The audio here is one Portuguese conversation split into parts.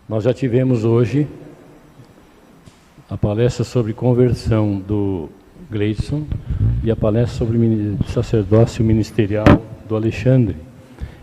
Nós já tivemos hoje a palestra sobre conversão do Gleidson e a palestra sobre sacerdócio ministerial do Alexandre,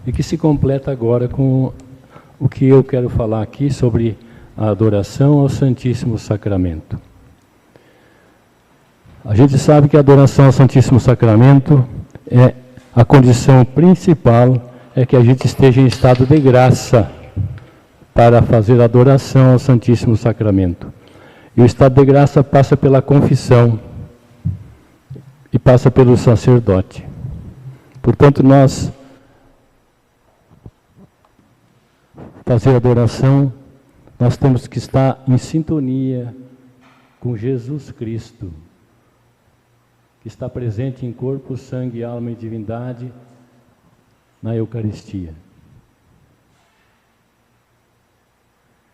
e que se completa agora com o que eu quero falar aqui sobre a adoração ao Santíssimo Sacramento. A gente sabe que a adoração ao Santíssimo Sacramento é a condição principal, é que a gente esteja em estado de graça para fazer a adoração ao Santíssimo Sacramento. E o estado de graça passa pela confissão e passa pelo sacerdote. Portanto, nós fazer a adoração, nós temos que estar em sintonia com Jesus Cristo, que está presente em corpo, sangue, alma e divindade na Eucaristia.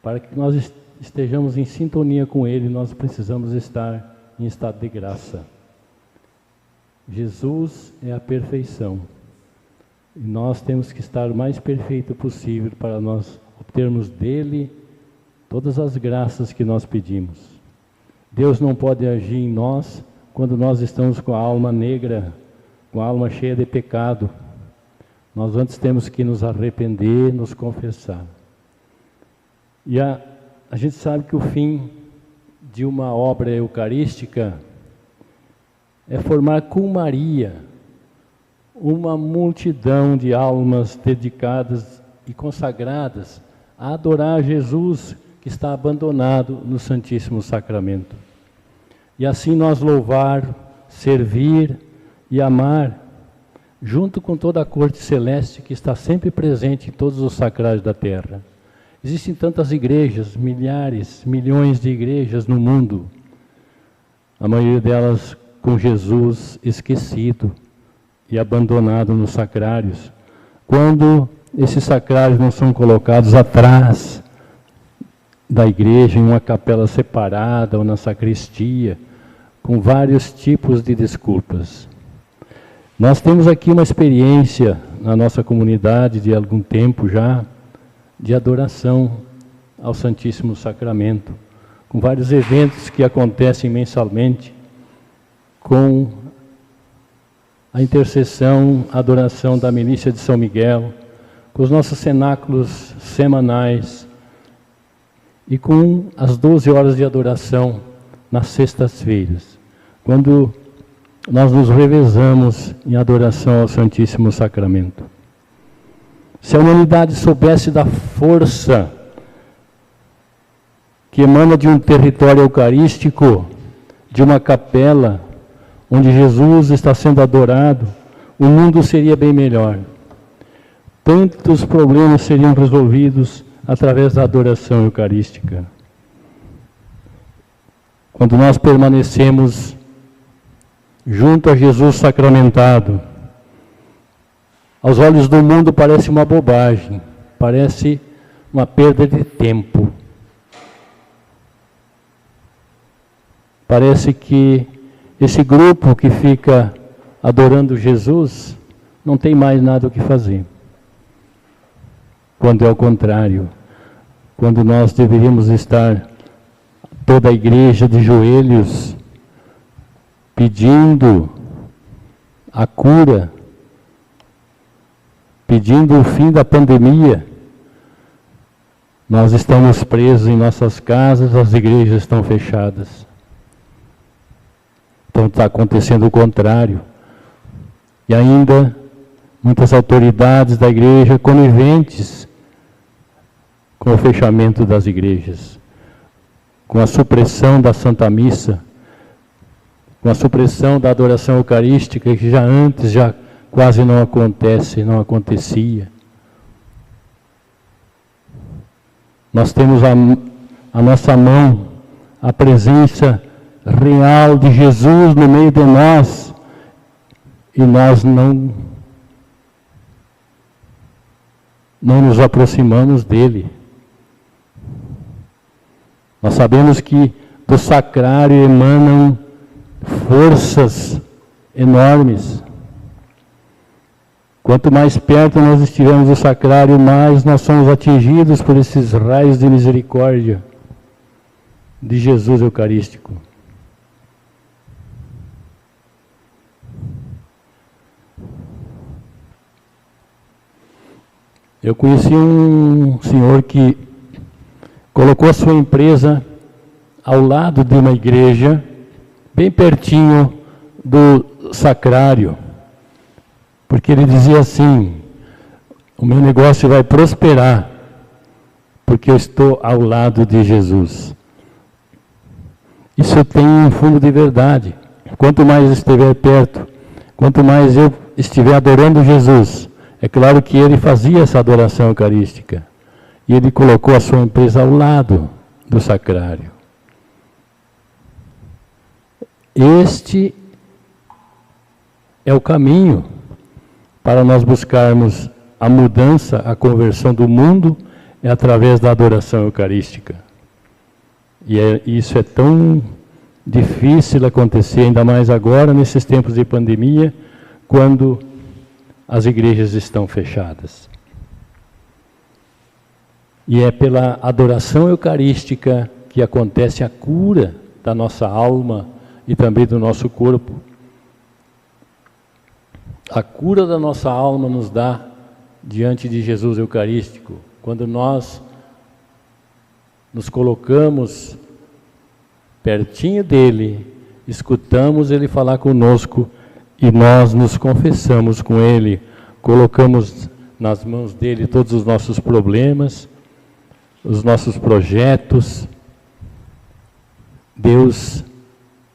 Para que nós estejamos em sintonia com Ele, nós precisamos estar em estado de graça. Jesus é a perfeição. E nós temos que estar o mais perfeito possível para nós obtermos dele todas as graças que nós pedimos. Deus não pode agir em nós quando nós estamos com a alma negra, com a alma cheia de pecado. Nós antes temos que nos arrepender, nos confessar. E a gente sabe que o fim de uma obra eucarística é formar com Maria uma multidão de almas dedicadas e consagradas a adorar Jesus, que está abandonado no Santíssimo Sacramento. E assim nós louvar, servir e amar, junto com toda a corte celeste que está sempre presente em todos os sacrários da terra. Existem tantas igrejas, milhares, milhões de igrejas no mundo, a maioria delas com Jesus esquecido e abandonado nos sacrários. Quando esses sacrários não são colocados atrás da igreja, em uma capela separada ou na sacristia, com vários tipos de desculpas. Nós temos aqui uma experiência na nossa comunidade de algum tempo já, de adoração ao Santíssimo Sacramento, com vários eventos que acontecem mensalmente, com a intercessão, a adoração da milícia de São Miguel, com os nossos cenáculos semanais e com as 12 horas de adoração nas sextas-feiras, quando nós nos revezamos em adoração ao Santíssimo Sacramento. Se a humanidade soubesse da força que emana de um território eucarístico, de uma capela, onde Jesus está sendo adorado, o mundo seria bem melhor. Tantos problemas seriam resolvidos através da adoração eucarística. Quando nós permanecemos junto a Jesus sacramentado, aos olhos do mundo parece uma bobagem, parece uma perda de tempo. Parece que esse grupo que fica adorando Jesus não tem mais nada o que fazer. Quando é o contrário, quando nós deveríamos estar toda a igreja de joelhos pedindo a cura, pedindo o fim da pandemia. Nós estamos presos em nossas casas, as igrejas estão fechadas. Então está acontecendo o contrário. E ainda muitas autoridades da igreja coniventes com o fechamento das igrejas, com a supressão da Santa Missa, com a supressão da adoração eucarística, que já antes quase não acontece, não acontecia. Nós temos a nossa mão, a presença real de Jesus no meio de nós, e nós não nos aproximamos dele. Nós sabemos que do sacrário emanam forças enormes. Quanto mais perto nós estivermos do sacrário, mais nós somos atingidos por esses raios de misericórdia de Jesus Eucarístico. Eu conheci um senhor que colocou a sua empresa ao lado de uma igreja, bem pertinho do sacrário, porque ele dizia assim: o meu negócio vai prosperar, porque eu estou ao lado de Jesus. Isso tem um fundo de verdade. Quanto mais estiver perto, quanto mais eu estiver adorando Jesus, é claro que ele fazia essa adoração eucarística, e ele colocou a sua empresa ao lado do sacrário. Este é o caminho para nós buscarmos a mudança, a conversão do mundo, é através da adoração eucarística. E isso é tão difícil acontecer, ainda mais agora, nesses tempos de pandemia, quando as igrejas estão fechadas. E é pela adoração eucarística que acontece a cura da nossa alma e também do nosso corpo. A cura da nossa alma nos dá diante de Jesus Eucarístico, quando nós nos colocamos pertinho dele, escutamos ele falar conosco e nós nos confessamos com ele, colocamos nas mãos dele todos os nossos problemas, os nossos projetos. Deus,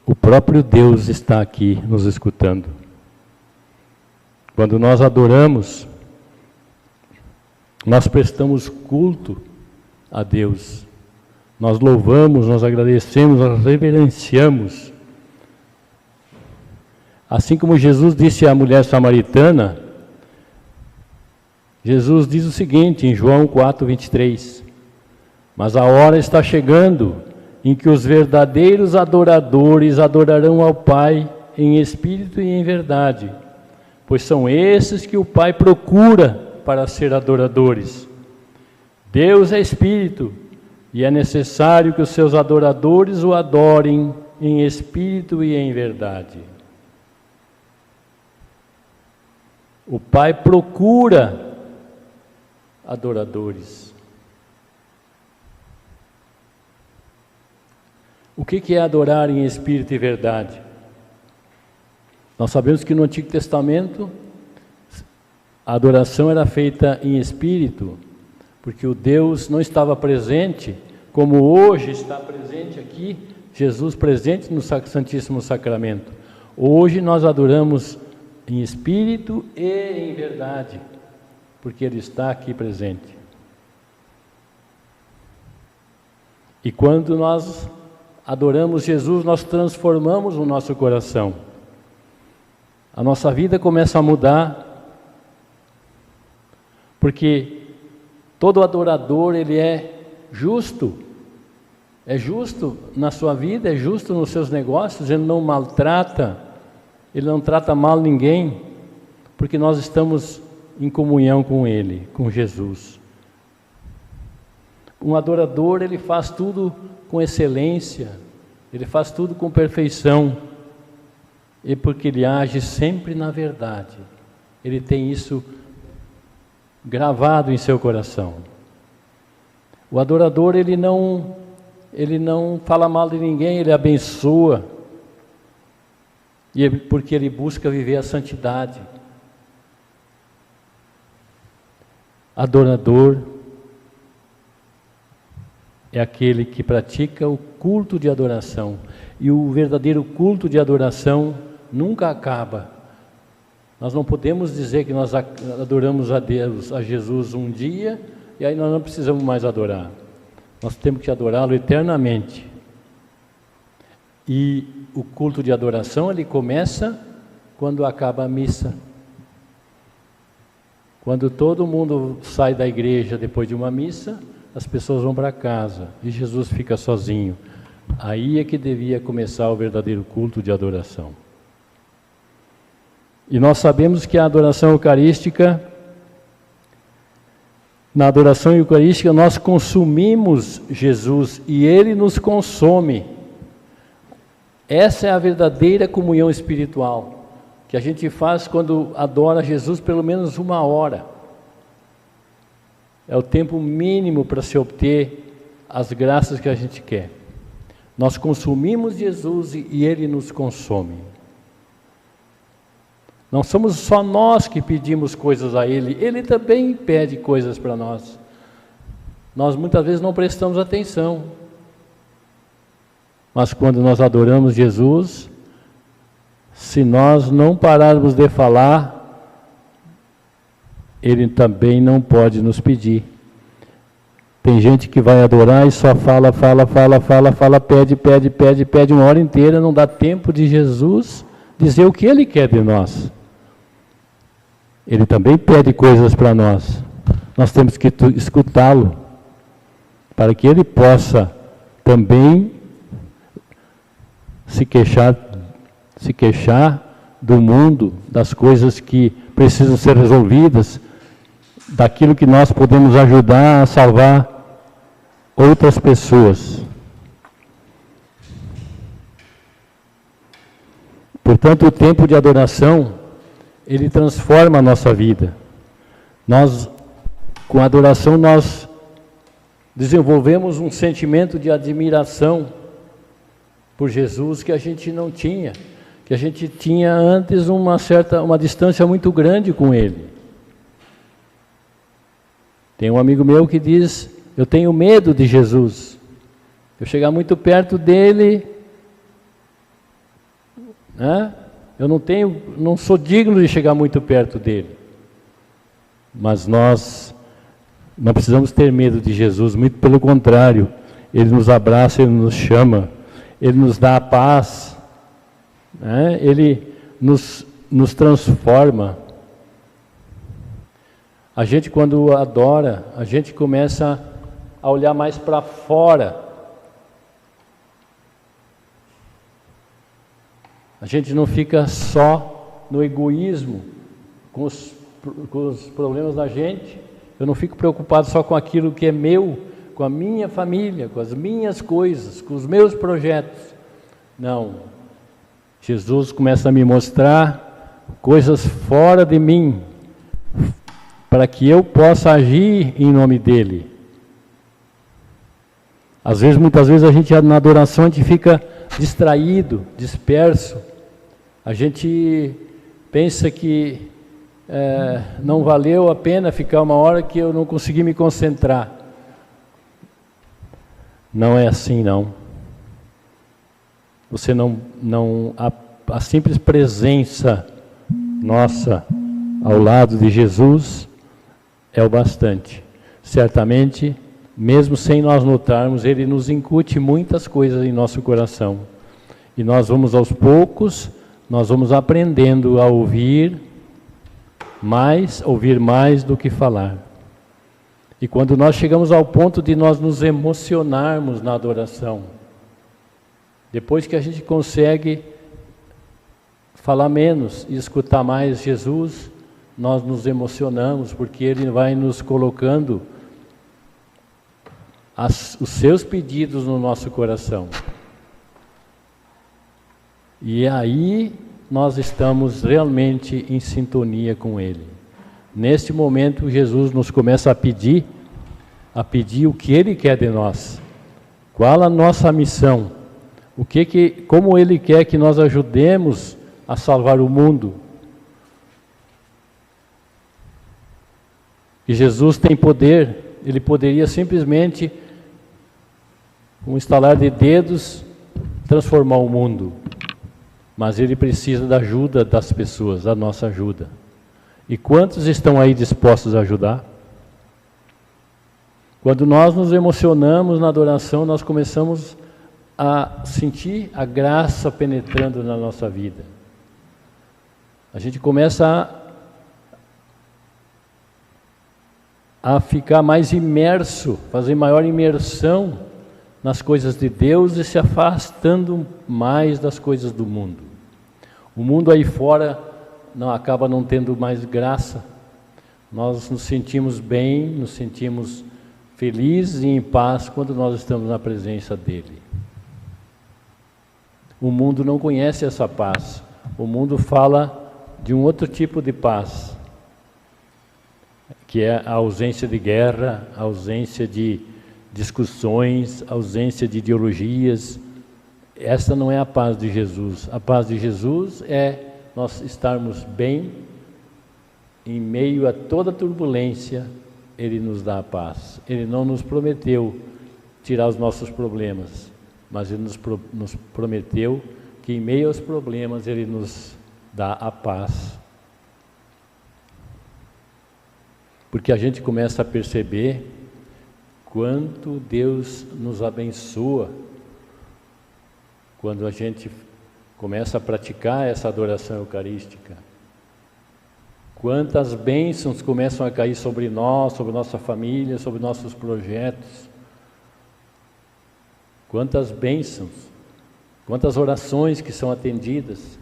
o próprio Deus está aqui nos escutando. Quando nós adoramos, nós prestamos culto a Deus. Nós louvamos, nós agradecemos, nós reverenciamos. Assim como Jesus disse à mulher samaritana, Jesus diz o seguinte em João 4:23: mas a hora está chegando em que os verdadeiros adoradores adorarão ao Pai em espírito e em verdade, pois são esses que o Pai procura para ser adoradores. Deus é espírito, e é necessário que os seus adoradores o adorem em espírito e em verdade. O Pai procura adoradores. O que é adorar em espírito e verdade? Nós sabemos que no Antigo Testamento a adoração era feita em espírito, porque o Deus não estava presente, como hoje está presente aqui, Jesus presente no Santíssimo Sacramento. Hoje nós adoramos em espírito e em verdade, porque Ele está aqui presente. E quando nós adoramos Jesus, nós transformamos o nosso coração. A nossa vida começa a mudar, porque todo adorador, ele é justo na sua vida, é justo nos seus negócios, ele não maltrata, ele não trata mal ninguém, porque nós estamos em comunhão com Ele, com Jesus. Um adorador, ele faz tudo com excelência, ele faz tudo com perfeição, e porque ele age sempre na verdade, ele tem isso gravado em seu coração. O adorador, ele não fala mal de ninguém, ele abençoa, e porque ele busca viver a santidade. Adorador é aquele que pratica o culto de adoração, e o verdadeiro culto de adoração nunca acaba. Nós não podemos dizer que nós adoramos a Deus, a Jesus um dia, e aí nós não precisamos mais adorar. Nós temos que adorá-lo eternamente. E o culto de adoração, ele começa quando acaba a missa. Quando todo mundo sai da igreja depois de uma missa, as pessoas vão para casa e Jesus fica sozinho. Aí é que devia começar o verdadeiro culto de adoração. E nós sabemos que a adoração eucarística, na adoração eucarística nós consumimos Jesus e Ele nos consome. Essa é a verdadeira comunhão espiritual, que a gente faz quando adora Jesus pelo menos 1 hora. É o tempo mínimo para se obter as graças que a gente quer. Nós consumimos Jesus e Ele nos consome. Não somos só nós que pedimos coisas a Ele, Ele também pede coisas para nós. Nós muitas vezes não prestamos atenção. Mas quando nós adoramos Jesus, se nós não pararmos de falar, Ele também não pode nos pedir. Tem gente que vai adorar e só fala, pede 1 hora inteira, não dá tempo de Jesus dizer o que Ele quer de nós. Ele também pede coisas para nós. Nós temos que escutá-lo, para que Ele possa também se queixar do mundo, das coisas que precisam ser resolvidas, daquilo que nós podemos ajudar a salvar outras pessoas. Portanto, o tempo de adoração, ele transforma a nossa vida. Nós, com a adoração, nós desenvolvemos um sentimento de admiração por Jesus que a gente não tinha, que a gente tinha antes uma distância muito grande com Ele. Tem um amigo meu que diz: eu tenho medo de Jesus. Eu chegar muito perto dele, né? Eu não sou digno de chegar muito perto dele. Mas nós não precisamos ter medo de Jesus, muito pelo contrário. Ele nos abraça, Ele nos chama, Ele nos dá a paz, né? Ele nos transforma. A gente, quando adora, a gente começa a olhar mais para fora. A gente não fica só no egoísmo, com os problemas da gente. Eu não fico preocupado só com aquilo que é meu, com a minha família, com as minhas coisas, com os meus projetos. Não. Jesus começa a me mostrar coisas fora de mim, para que eu possa agir em nome dEle. Muitas vezes a gente, na adoração, a gente fica distraído, disperso. A gente pensa que não valeu a pena ficar 1 hora que eu não consegui me concentrar. Não é assim, não. Você a simples presença nossa ao lado de Jesus é o bastante. Certamente, mesmo sem nós notarmos, Ele nos incute muitas coisas em nosso coração. E nós vamos aos poucos, nós vamos aprendendo a ouvir mais do que falar. E quando nós chegamos ao ponto de nós nos emocionarmos na adoração, depois que a gente consegue falar menos e escutar mais Jesus, nós nos emocionamos, porque Ele vai nos colocando os seus pedidos no nosso coração. E aí nós estamos realmente em sintonia com Ele. Neste momento, Jesus nos começa a pedir o que Ele quer de nós. Qual a nossa missão? Como Ele quer que nós ajudemos a salvar o mundo? E Jesus tem poder. Ele poderia simplesmente, com um estalar de dedos, transformar o mundo. Mas Ele precisa da ajuda das pessoas, da nossa ajuda. E quantos estão aí dispostos a ajudar? Quando nós nos emocionamos na adoração, nós começamos a sentir a graça penetrando na nossa vida. A gente começa a ficar mais imerso, fazer maior imersão nas coisas de Deus e se afastando mais das coisas do mundo. O mundo aí fora acaba não tendo mais graça. Nós nos sentimos bem, nos sentimos felizes e em paz quando nós estamos na presença dele. O mundo não conhece essa paz. O mundo fala de um outro tipo de paz, que é a ausência de guerra, a ausência de discussões, a ausência de ideologias. Essa não é a paz de Jesus. A paz de Jesus é nós estarmos bem, em meio a toda turbulência, Ele nos dá a paz. Ele não nos prometeu tirar os nossos problemas, mas Ele nos prometeu que em meio aos problemas Ele nos dá a paz. Porque a gente começa a perceber quanto Deus nos abençoa quando a gente começa a praticar essa adoração eucarística. Quantas bênçãos começam a cair sobre nós, sobre nossa família, sobre nossos projetos. Quantas bênçãos, quantas orações que são atendidas.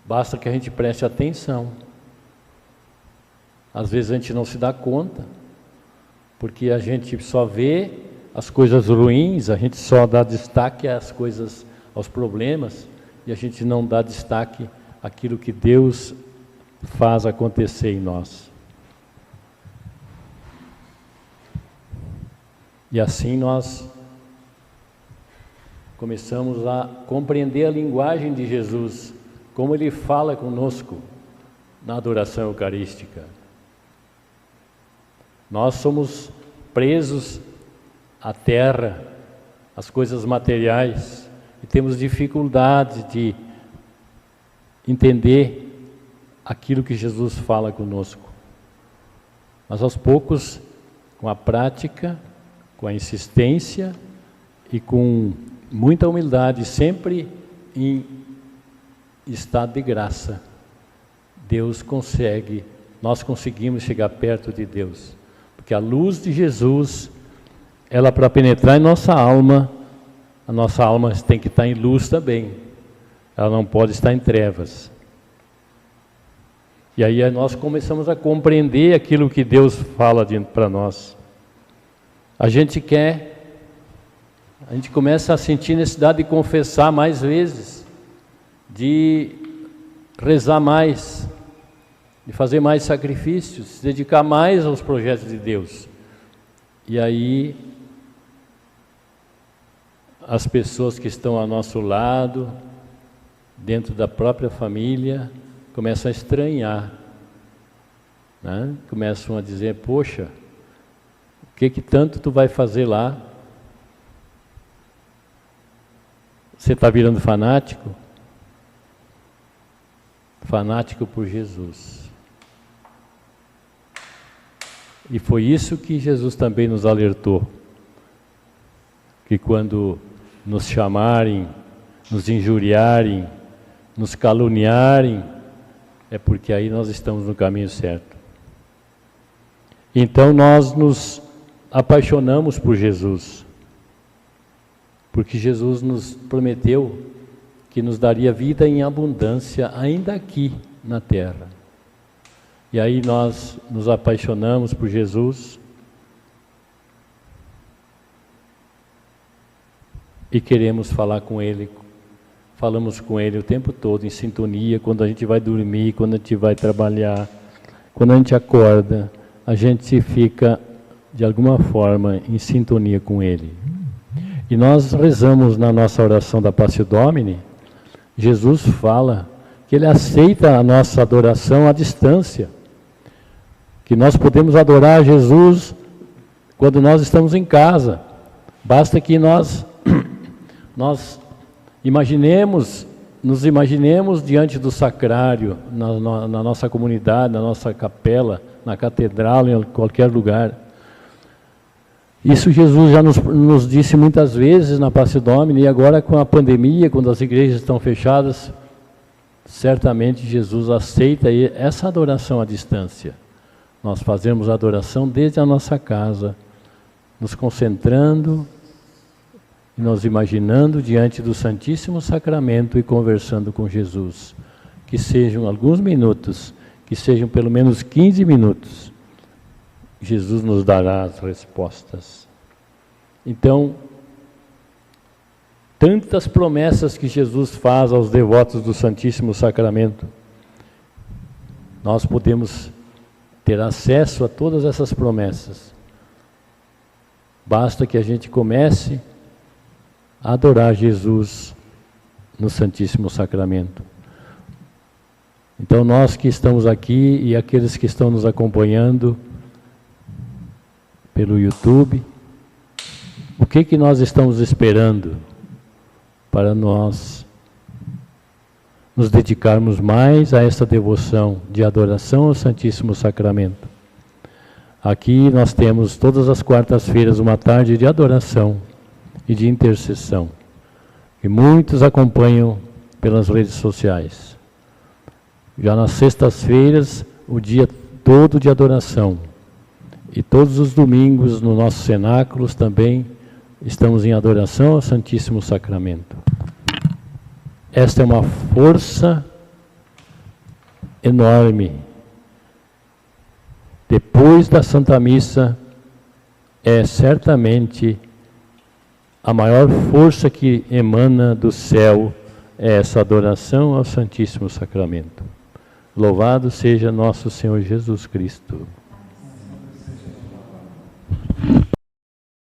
Basta que a gente preste atenção. Às vezes a gente não se dá conta, porque a gente só vê as coisas ruins, a gente só dá destaque às coisas, aos problemas, e a gente não dá destaque àquilo que Deus faz acontecer em nós. E assim nós começamos a compreender a linguagem de Jesus, como Ele fala conosco na adoração eucarística. Nós somos presos à terra, às coisas materiais, e temos dificuldade de entender aquilo que Jesus fala conosco. Mas aos poucos, com a prática, com a insistência e com muita humildade, sempre em estado de graça, nós conseguimos chegar perto de Deus. Porque a luz de Jesus, ela para penetrar em nossa alma, a nossa alma tem que estar em luz também. Ela não pode estar em trevas. E aí nós começamos a compreender aquilo que Deus fala para nós. A gente começa a sentir necessidade de confessar mais vezes, de rezar mais, de fazer mais sacrifícios, se dedicar mais aos projetos de Deus. E aí as pessoas que estão ao nosso lado, dentro da própria família, começam a estranhar, né? Começam a dizer: poxa, o que tanto tu vai fazer lá? Você está virando fanático? Fanático por Jesus. E foi isso que Jesus também nos alertou, que quando nos chamarem, nos injuriarem, nos caluniarem, é porque aí nós estamos no caminho certo. Então nós nos apaixonamos por Jesus, porque Jesus nos prometeu que nos daria vida em abundância ainda aqui na terra. E aí nós nos apaixonamos por Jesus e queremos falar com Ele. Falamos com Ele o tempo todo, em sintonia, quando a gente vai dormir, quando a gente vai trabalhar, quando a gente acorda, a gente fica, de alguma forma, em sintonia com Ele. E nós rezamos na nossa oração da Pace Domini, Jesus fala que Ele aceita a nossa adoração à distância, que nós podemos adorar a Jesus quando nós estamos em casa, basta que nós nos imaginemos diante do sacrário, na nossa comunidade, na nossa capela, na catedral, em qualquer lugar. Isso Jesus já nos disse muitas vezes na Pace Domini, e agora com a pandemia, quando as igrejas estão fechadas, certamente Jesus aceita essa adoração à distância. Nós fazemos a adoração desde a nossa casa, nos concentrando, nos imaginando diante do Santíssimo Sacramento e conversando com Jesus. que sejam alguns minutos, que sejam pelo menos 15 minutos, Jesus nos dará as respostas. Então, tantas promessas que Jesus faz aos devotos do Santíssimo Sacramento, nós podemos ter acesso a todas essas promessas. Basta que a gente comece a adorar Jesus no Santíssimo Sacramento. Então nós que estamos aqui e aqueles que estão nos acompanhando pelo YouTube, o que nós estamos esperando para nós nos dedicarmos mais a essa devoção de adoração ao Santíssimo Sacramento? Aqui nós temos todas as quartas-feiras uma tarde de adoração e de intercessão, e muitos acompanham pelas redes sociais. Já nas sextas-feiras, o dia todo de adoração, e todos os domingos nos nossos cenáculos também estamos em adoração ao Santíssimo Sacramento. Esta é uma força enorme. Depois da Santa Missa, é certamente a maior força que emana do céu, é essa adoração ao Santíssimo Sacramento. Louvado seja nosso Senhor Jesus Cristo.